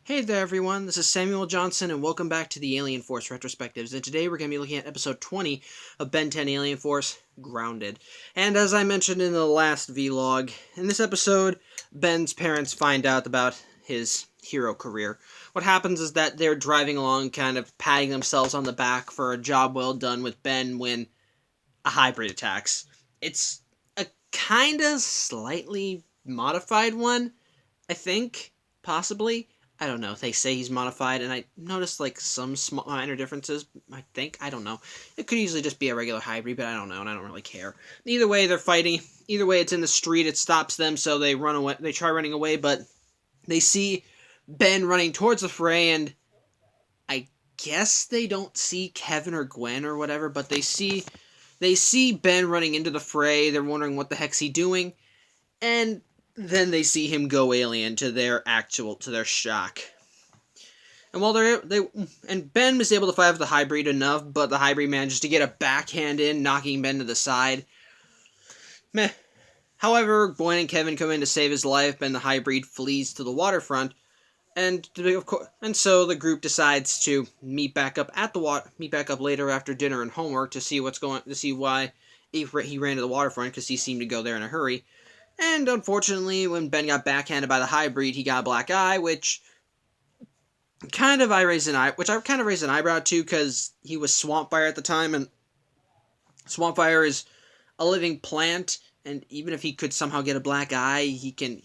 Hey there everyone, this is Samuel Johnson and welcome back to the Alien Force Retrospectives, and today we're going to be looking at episode 20 of Ben 10 Alien Force, Grounded. And as I mentioned in the last vlog, in this episode, Ben's parents find out about his hero career. What happens is that they're driving along, kind of patting themselves on the back for a job well done with Ben when a hybrid attacks. It's a kind of slightly modified one, I think, possibly. I don't know. They say he's modified, and I noticed like some small minor differences. I think I don't know. It could easily just be a regular hybrid, but I don't know, and I don't really care. Either way, they're fighting. Either way, it's in the street. It stops them, so they run away. They try running away, but they see Ben running towards the fray, and I guess they don't see Kevin or Gwen or whatever, but they see Ben running into the fray. They're wondering what the heck's he doing, and then they see him go alien to their shock. And while and Ben was able to fight with the hybrid enough, but the hybrid manages to get a backhand in, knocking Ben to the side. Meh. However, Gwen and Kevin come in to save his life, and the hybrid flees to the waterfront. And so the group decides to meet back up later after dinner and homework to see why he ran to the waterfront, because he seemed to go there in a hurry. And unfortunately, when Ben got backhanded by the hybrid, he got a black eye, which I kind of raised an eyebrow to, because he was Swamp Fire at the time, and Swamp Fire is a living plant, and even if he could somehow get a black eye, he can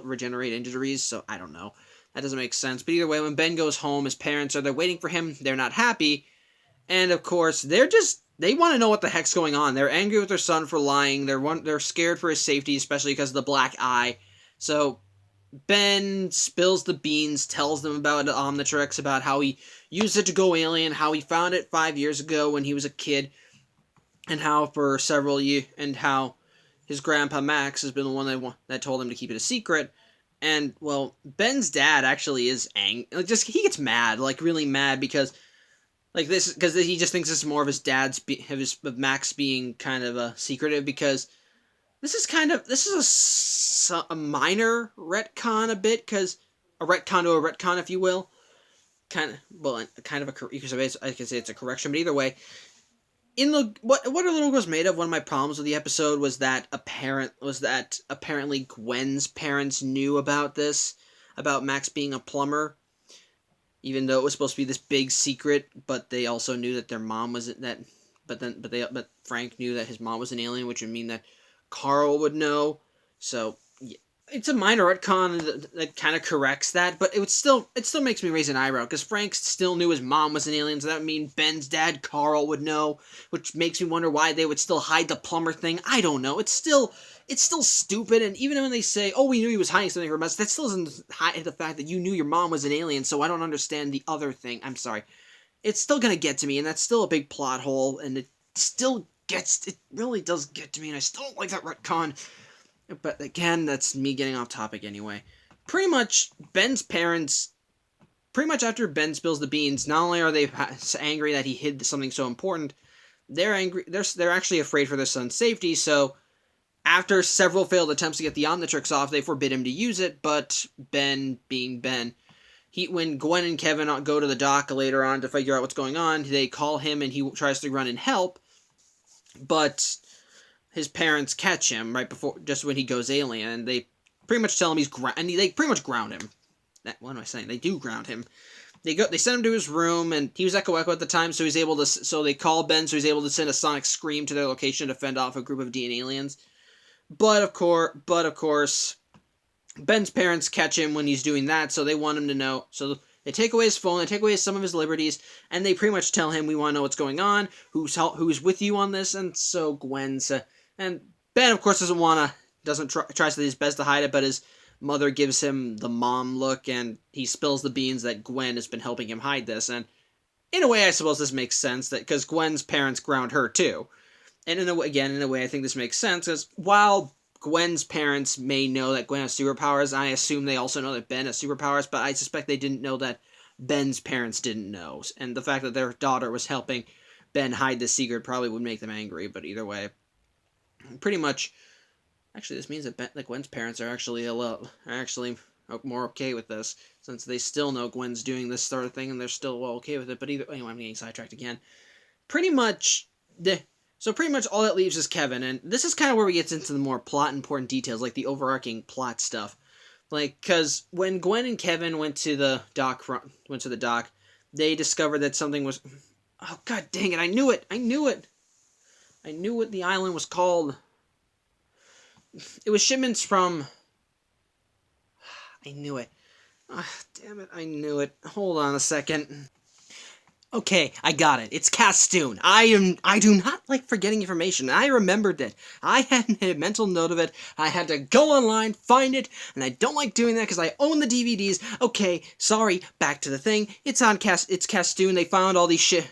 regenerate injuries, so I don't know. That doesn't make sense. But either way, when Ben goes home, his parents are there waiting for him. They're not happy, and of course, they want to know what the heck's going on. They're angry with their son for lying. They're scared for his safety, especially because of the black eye. So Ben spills the beans, tells them about Omnitrix, about how he used it to go alien, how he found it 5 years ago when he was a kid, and how for several years, and how his grandpa Max has been the one that told him to keep it a secret. And well, Ben's dad actually is angry. He gets mad, like really mad, because he just thinks it's more of his of Max being kind of secretive, because this is a minor retcon a bit, because a retcon to a retcon, if you will, kind of I can say it's a correction, but either way, what a little was made of. One of my problems with the episode was that apparently Gwen's parents knew about Max being a plumber, even though it was supposed to be this big secret, but they also knew that their mom was that. But Frank knew that his mom was an alien, which would mean that Carl would know. So yeah, it's a minor retcon that kind of corrects that, but it still makes me raise an eyebrow, because Frank still knew his mom was an alien, so that would mean Ben's dad Carl would know, which makes me wonder why they would still hide the plumber thing. I don't know. It's still stupid, and even when they say, "Oh, we knew he was hiding something from us," that still doesn't hide the fact that you knew your mom was an alien. So I don't understand the other thing. I'm sorry. It's still gonna get to me, and that's still a big plot hole, and it really does get to me, and I still don't like that retcon. But again, that's me getting off topic anyway. Pretty much after Ben spills the beans, not only are they angry that he hid something so important, they're angry. They're actually afraid for their son's safety. So after several failed attempts to get the Omnitrix off, they forbid him to use it. But Ben, being Ben, when Gwen and Kevin go to the dock later on to figure out what's going on, they call him, and he tries to run and help, but his parents catch him just when he goes alien, and they pretty much tell him they pretty much ground him. What am I saying? They do ground him. They send him to his room, and he was Echo at the time, so they call Ben, so he's able to send a sonic scream to their location to fend off a group of DNA aliens. But of course, Ben's parents catch him when he's doing that, so they want him to know. So they take away his phone, they take away some of his liberties, and they pretty much tell him, "We want to know what's going on, who's with you on this." And so and Ben, of course, tries his best to hide it, but his mother gives him the mom look, and he spills the beans that Gwen has been helping him hide this. And in a way, I suppose this makes sense, that because Gwen's parents ground her too. And in a way, I think this makes sense, because while Gwen's parents may know that Gwen has superpowers, I assume they also know that Ben has superpowers, but I suspect they didn't know that Ben's parents didn't know. And the fact that their daughter was helping Ben hide the secret probably would make them angry, but either way, pretty much, actually, this means that Gwen's parents are actually more okay with this, since they still know Gwen's doing this sort of thing, and they're still well okay with it. But anyway, I'm getting sidetracked again. Pretty much, pretty much all that leaves is Kevin, and this is kind of where we get into the more plot important details, like the overarching plot stuff. Like, because when Gwen and Kevin went to the dock, they discovered that something was... Oh, god dang it, I knew it! I knew what the island was called. It was shipments from... I knew it. Damn it, I knew it. Hold on a second. Okay, I got it. It's Castoon. I do not like forgetting information. I remembered it. I had a mental note of it. I had to go online, find it, and I don't like doing that because I own the DVDs. Okay, sorry. Back to the thing. It's Castoon. They found all these shit.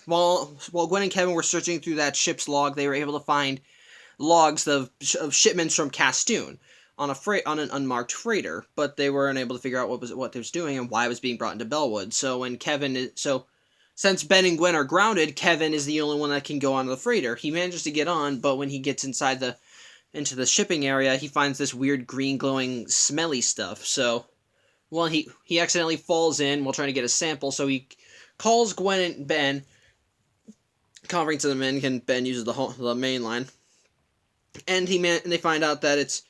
While Gwen and Kevin were searching through that ship's log, they were able to find logs of shipments from Castoon on an unmarked freighter, but they were unable to figure out what they was doing and why it was being brought into Bellwood. Since Ben and Gwen are grounded, Kevin is the only one that can go onto the freighter. He manages to get on, but when he gets into the shipping area, he finds this weird green glowing smelly stuff. So, well, he accidentally falls in while trying to get a sample, so he calls Gwen and Ben, conferring to them in, and Ben uses the main line. And they find out that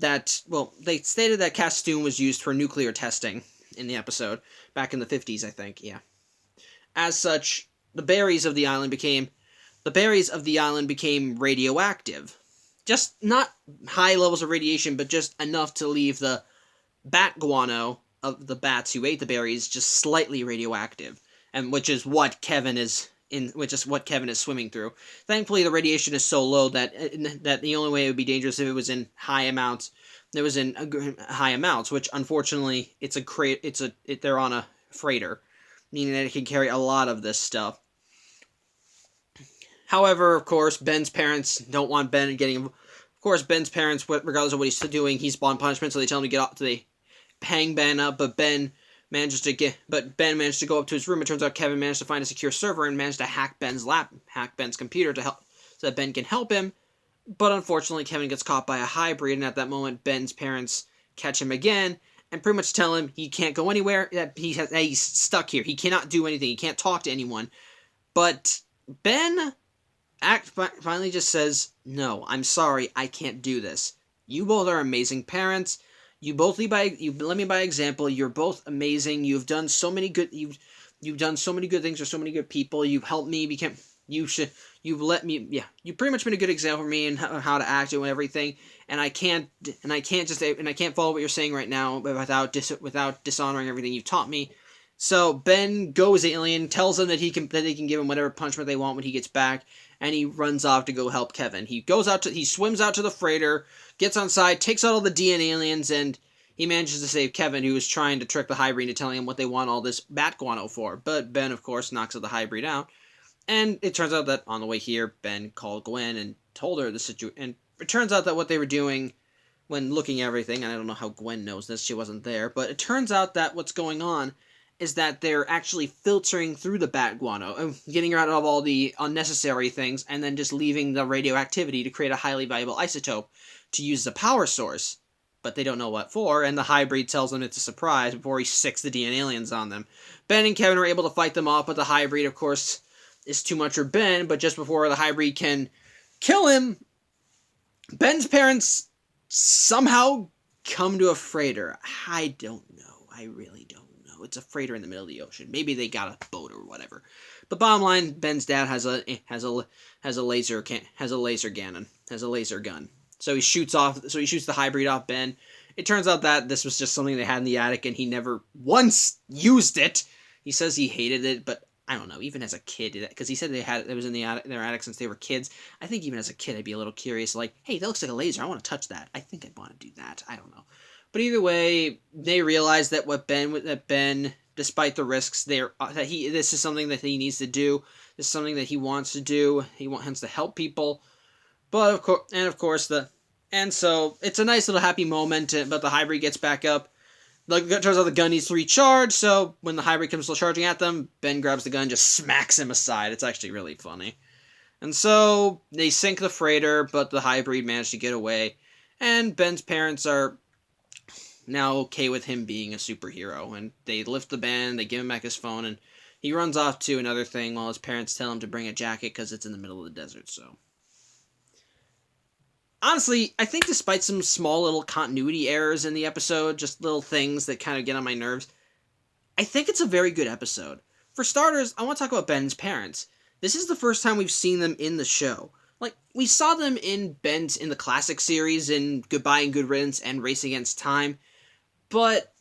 they stated that Castoon was used for nuclear testing in the episode, back in the 50s, I think, yeah. As such, the berries of the island became radioactive. Just not high levels of radiation, but just enough to leave the bat guano of the bats who ate the berries just slightly radioactive, and which is what Kevin is swimming through. Thankfully, the radiation is so low that the only way it would be dangerous if it was in high amounts. Which unfortunately they're on a freighter, meaning that it can carry a lot of this stuff. However, of course, Ben's parents don't want Ben getting... Of course, Ben's parents, regardless of what he's doing, he's on punishment, so they tell him to get off. They hang Ben up, but Ben manages to go up to his room. It turns out Kevin managed to find a secure server and managed to hack Ben's computer so that Ben can help him. But unfortunately, Kevin gets caught by a hybrid, and at that moment, Ben's parents catch him again and pretty much tell him he can't go anywhere, that he's stuck here. He cannot do anything. He can't talk to anyone. But Ben finally just says, "No, I'm sorry. I can't do this. You both are amazing parents. You let me by example. You're both amazing. You've done so many good things for so many good people. You've helped me become You've pretty much been a good example for me and how to act and everything. And I can't follow what you're saying right now without dishonoring everything you've taught me." So Ben goes alien, tells them that they can give him whatever punishment they want when he gets back, and he runs off to go help Kevin. He swims out to the freighter, gets on side, takes out all the DNA aliens, and he manages to save Kevin, who was trying to trick the hybrid into telling him what they want all this bat guano for. But Ben, of course, knocks the hybrid out. And it turns out that on the way here, Ben called Gwen and told her the situation. And it turns out that what they were doing when looking at everything, and I don't know how Gwen knows this, she wasn't there, but it turns out that what's going on is that they're actually filtering through the bat guano, and getting rid of all the unnecessary things, and then just leaving the radioactivity to create a highly valuable isotope to use as a power source. But they don't know what for, and the hybrid tells them it's a surprise before he sicks the DNA aliens on them. Ben and Kevin are able to fight them off, but the hybrid, of course, is too much for Ben, but just before the hybrid can kill him, Ben's parents somehow come to a freighter. I don't know. I really don't know. It's a freighter in the middle of the ocean. Maybe they got a boat or whatever. But bottom line, Ben's dad has a laser gun. So he shoots the hybrid off Ben. It turns out that this was just something they had in the attic, and he never once used it. He says he hated it, but I don't know, even as a kid, because he said it was in their attic since they were kids. I think even as a kid, I'd be a little curious, like, hey, that looks like a laser. I want to touch that. I think I'd want to do that. I don't know. But either way, they realize that Ben, despite the risks, this is something that he needs to do. This is something that he wants to do. He wants to help people. But so it's a nice little happy moment. But the hybrid gets back up. It turns out the gun needs to recharge, so when the hybrid comes charging at them, Ben grabs the gun and just smacks him aside. It's actually really funny. And so they sink the freighter, but the hybrid managed to get away. And Ben's parents are now okay with him being a superhero. And they lift the ban, they give him back his phone, and he runs off to another thing while his parents tell him to bring a jacket because it's in the middle of the desert. So honestly, I think despite some small little continuity errors in the episode, just little things that kind of get on my nerves, I think it's a very good episode. For starters, I want to talk about Ben's parents. This is the first time we've seen them in the show. Like, we saw them in the classic series in Goodbye and Good Riddance and Race Against Time, but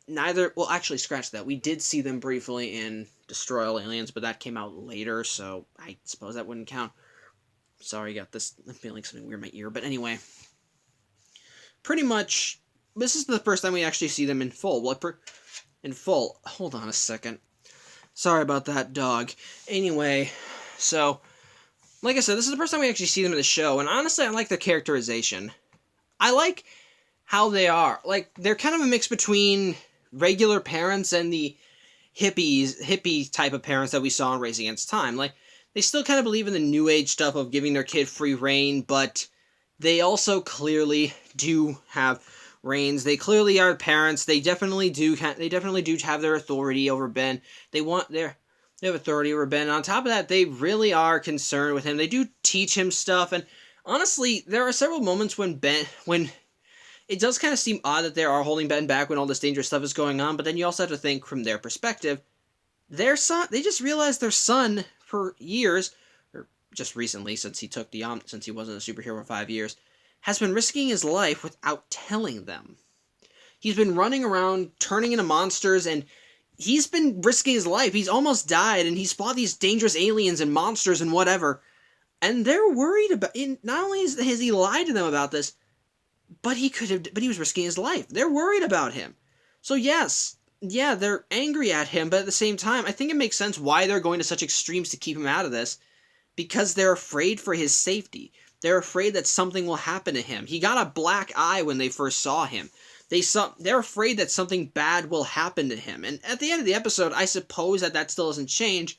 well, actually, scratch that. We did see them briefly in Destroy All Aliens, but that came out later, so I suppose that wouldn't count. Sorry, I got this. I'm feeling something weird in my ear, but anyway. Pretty much, this is the first time we actually see them in full. In full. Hold on a second. Sorry about that, dog. Anyway, so, like I said, this is the first time we actually see them in the show, and honestly, I like their characterization. I like how they are. Like, they're kind of a mix between regular parents and the hippie type of parents that we saw in Race Against Time. Like, they still kind of believe in the new age stuff of giving their kid free reign, but they also clearly do have reigns. They clearly are parents. They definitely do have their authority over Ben. They have authority over Ben. And on top of that, they really are concerned with him. They do teach him stuff, and honestly, there are several moments when it does kind of seem odd that they are holding Ben back when all this dangerous stuff is going on, but then you also have to think from their perspective. Their son, they just realized their son, for years, or just recently, since he wasn't a superhero for 5 years, has been risking his life without telling them. He's been running around, turning into monsters, and he's been risking his life. He's almost died, and he's fought these dangerous aliens and monsters and whatever, and they're worried about, not only has he lied to them about this, but he was risking his life. They're worried about him. So yes, yeah, they're angry at him, but at the same time, I think it makes sense why they're going to such extremes to keep him out of this, because they're afraid for his safety. They're afraid that something will happen to him. He got a black eye when they first saw him. They're afraid that something bad will happen to him. And at the end of the episode, I suppose that still doesn't change,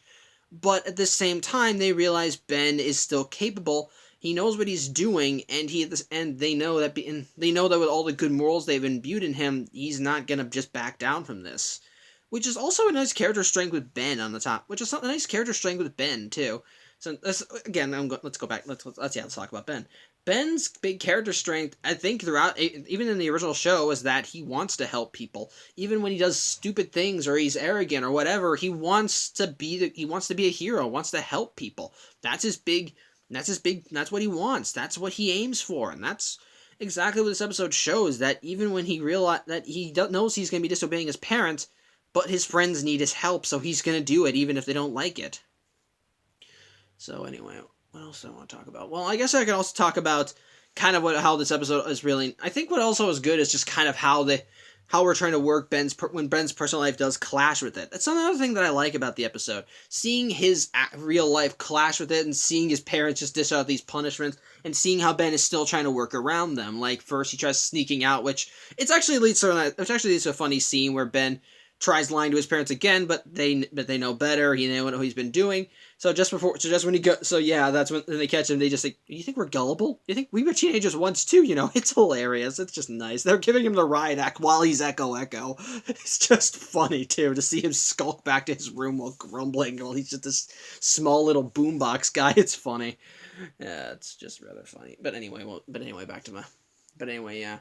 but at the same time, they realize Ben is still capable. He knows what he's doing, and they know that with all the good morals they've imbued in him, he's not gonna just back down from this. Which is also a nice character strength with Ben on the top. Which is a nice character strength with Ben too. So let's go back. Let's talk about Ben. Ben's big character strength, I think, throughout, even in the original show, is that he wants to help people. Even when he does stupid things or he's arrogant or whatever, he wants to be a hero. Wants to help people. That's what he wants. That's what he aims for, and that's exactly what this episode shows. That even when he knows he's going to be disobeying his parents, but his friends need his help, so he's going to do it even if they don't like it. So anyway, what else do I want to talk about? Well, I guess I could also talk about kind of how this episode is really. I think what also is good is just kind of how we're trying to work when Ben's personal life does clash with it. That's another thing that I like about the episode. Seeing his real life clash with it, and seeing his parents just dish out these punishments, and seeing how Ben is still trying to work around them. Like, first he tries sneaking out, which actually leads to a funny scene where Ben tries lying to his parents again, but they know better. He know what he's been doing. That's when they catch him, they just think, you think we're gullible? You think we were teenagers once too? It's hilarious. It's just nice. They're giving him the riot act while he's Echo. It's just funny too to see him skulk back to his room while grumbling while he's just this small little boombox guy. It's funny. Yeah, it's just rather funny. But anyway, yeah.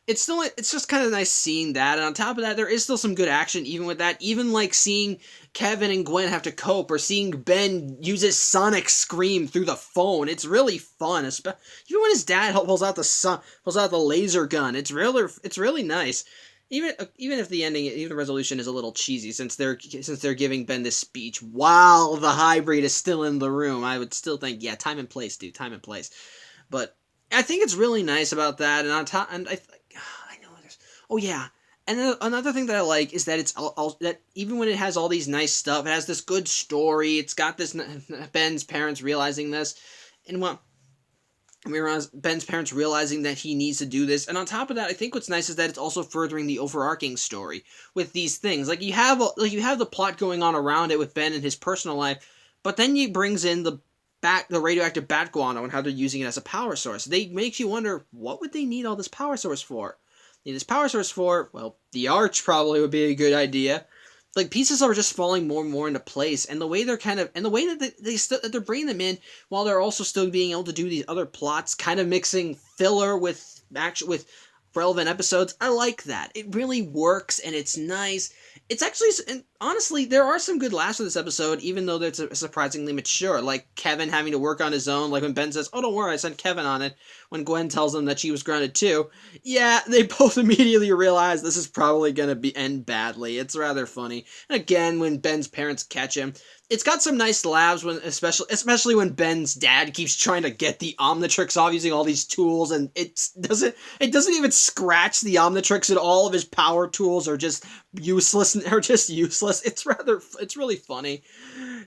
It's just kind of nice seeing that, and on top of that, there is still some good action even with that. Even like seeing Kevin and Gwen have to cope, or seeing Ben use his sonic scream through the phone. It's really fun, even when his dad pulls out the laser gun. It's really nice. Even if the resolution is a little cheesy, since they're giving Ben this speech while the hybrid is still in the room, I would still think, yeah, time and place, dude, time and place. But I think it's really nice about that, and on top, and I know there's. Oh yeah, and another thing that I like is that it's all that even when it has all these nice stuff, it has this good story. It's got this Ben's parents realizing this, and Ben's parents realizing that he needs to do this, and on top of that, I think what's nice is that it's also furthering the overarching story with these things. Like you have the plot going on around it with Ben and his personal life, but then he brings in the radioactive bat guano and how they're using it as a power source. They make you wonder, what would they need all this power source for? need this power source for? Well, the arch probably would be a good idea. Like, pieces are just falling more and more into place, and the way they're and the way that they're bringing them in, while they're also still being able to do these other plots, kind of mixing filler with relevant episodes. I like that. It really works, and it's nice. It's actually, and honestly, there are some good laughs in this episode, even though it's surprisingly mature. Like Kevin having to work on his own, like when Ben says, "Oh, don't worry, I sent Kevin on it." When Gwen tells them that she was grounded too, yeah, they both immediately realize this is probably gonna end badly. It's rather funny. And again, when Ben's parents catch him, it's got some nice laughs when, especially when Ben's dad keeps trying to get the Omnitrix off using all these tools, and it doesn't even scratch the Omnitrix at all. Of his power tools are just useless. It's really funny.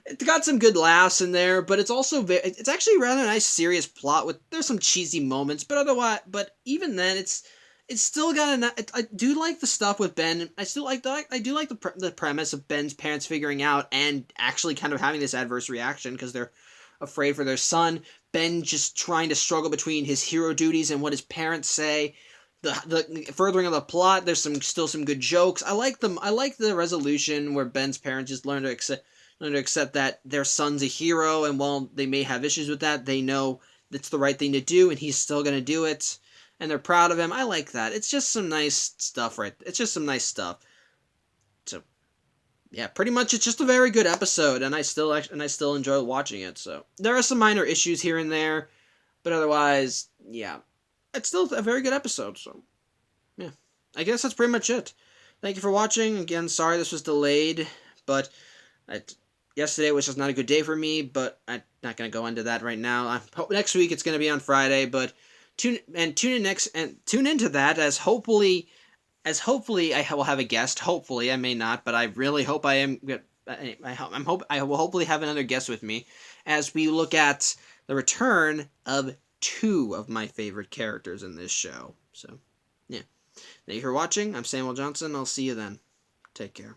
It's got some good laughs in there, but it's also it's actually a rather nice serious plot with there's some cheesy moments, but even then it's still got I do like the stuff with Ben. I do like the premise of Ben's parents figuring out and actually kind of having this adverse reaction because they're afraid for their son. Ben just trying to struggle between his hero duties and what his parents say. The furthering of the plot, there's still some good jokes. I like them. I like the resolution where Ben's parents just learn to accept that their son's a hero, and while they may have issues with that, they know it's the right thing to do, and he's still going to do it, and they're proud of him. I like that. It's just some nice stuff, right? It's just some nice stuff. So, yeah, pretty much it's just a very good episode, and I still enjoy watching it. So there are some minor issues here and there, but otherwise, yeah, it's still a very good episode. So, yeah, I guess that's pretty much it. Thank you for watching. Again, sorry this was delayed, but yesterday was just not a good day for me, but I'm not going to go into that right now. Next week it's going to be on Friday, but tune into that as hopefully I will have a guest. Hopefully I may not, but I really hope I am. I will hopefully have another guest with me as we look at the return of two of my favorite characters in this show. So, yeah. Thank you for watching. I'm Samuel Johnson. I'll see you then. Take care.